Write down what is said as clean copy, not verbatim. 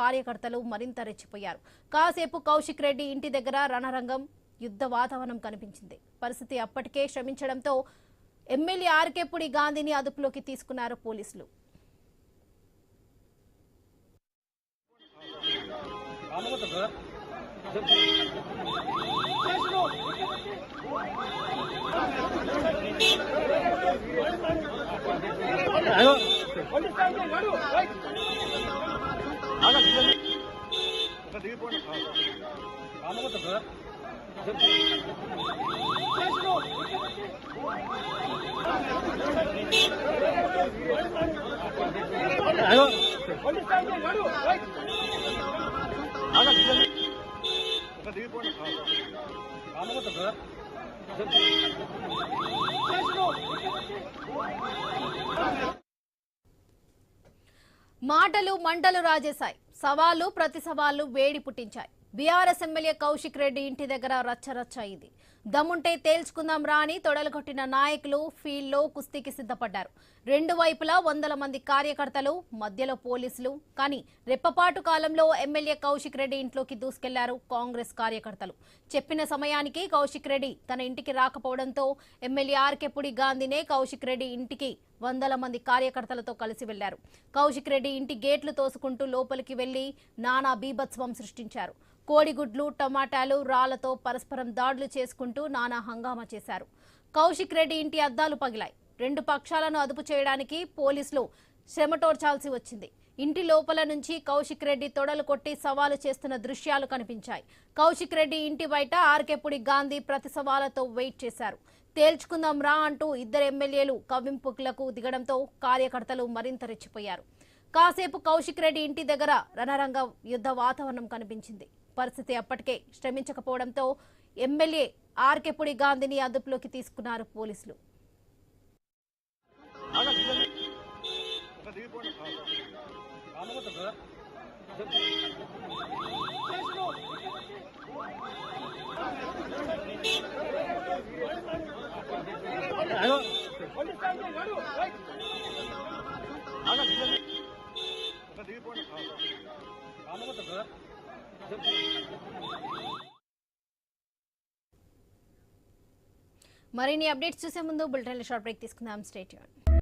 కార్యకర్తలు మరింత రెచ్చిపోయారు. కాసేపు కౌశిక్ రెడ్డి ఇంటి దగ్గర రణరంగం, యుద్ధ వాతావరణం కనిపించింది. పరిస్థితి అప్పటికే శ్రమించడంతో ఎమ్మెల్యే ఆర్కేపుడి గాంధీని అదుపులోకి తీసుకున్నారు పోలీసులు. మాటలు మంటలు రాజేశాయి. సవాళ్లు ప్రతి సవాళ్లు వేడి పుట్టించాయి. బీఆర్ఎస్ ఎమ్మెల్యే కౌశిక్ రెడ్డి ఇంటి దగ్గర రచ్చరచ్చ అయింది. దమ్ముంటే తేల్చుకుందాం రాని తొడలుకొట్టిన నాయకులు ఫీల్డ్లో కుస్తీకి సిద్ధపడ్డారు. రెండు వైపులా వందల మంది కార్యకర్తలు, మధ్యలో పోలీసులు. కానీ రెప్పపాటు కాలంలో ఎమ్మెల్యే కౌశిక్ రెడ్డి ఇంట్లోకి దూసుకెళ్లారు కాంగ్రెస్ కార్యకర్తలు. చెప్పిన సమయానికి కౌశిక్ రెడ్డి తన ఇంటికి రాకపోవడంతో ఎమ్మెల్యే ఆర్కేపుడి గాంధీనే కౌశిక్ రెడ్డి ఇంటికి వందల మంది కార్యకర్తలతో కలిసి వెళ్లారు. కౌశిక్ రెడ్డి ఇంటి గేట్లు తోసుకుంటూ లోపలికి వెళ్లి నానా బీభత్సవం సృష్టించారు. కోడిగుడ్లు, టమాటాలు, రాళ్లతో పరస్పరం దాడులు చేసుకుంటూ నానా హంగామా చేశారు. కౌశిక్ రెడ్డి ఇంటి అద్దాలు పగిలాయి. రెండు పక్షాలను అదుపు చేయడానికి పోలీసులు శ్రమటోర్చాల్సి వచ్చింది. ఇంటి లోపల నుంచి కౌశిక్ రెడ్డి తొడలు కొట్టి సవాలు చేస్తున్న దృశ్యాలు కనిపించాయి. కౌశిక్ రెడ్డి ఇంటి బయట ఆర్కేపుడి గాంధీ ప్రతి సవాలతో వెయిట్ చేశారు. తేల్చుకుందాం రా అంటూ ఇద్దరు ఎమ్మెల్యేలు కవ్వింపులకు దిగడంతో కార్యకర్తలు మరింత రెచ్చిపోయారు. కాసేపు కౌశిక్ రెడ్డి ఇంటి దగ్గర రణరంగ యుద్ధ వాతావరణం కనిపించింది. పరిస్థితి అప్పటికే శ్రమించకపోవడంతో ఎమ్మెల్యే ఆర్కేపుడి గాంధీని అదుపులోకి తీసుకున్నారు పోలీసులు. మరిన్ని అప్డేట్స్ చూసే ముందు బులెటిన్ షార్ట్ బ్రేక్ తీసుకుందాం. Stay tuned.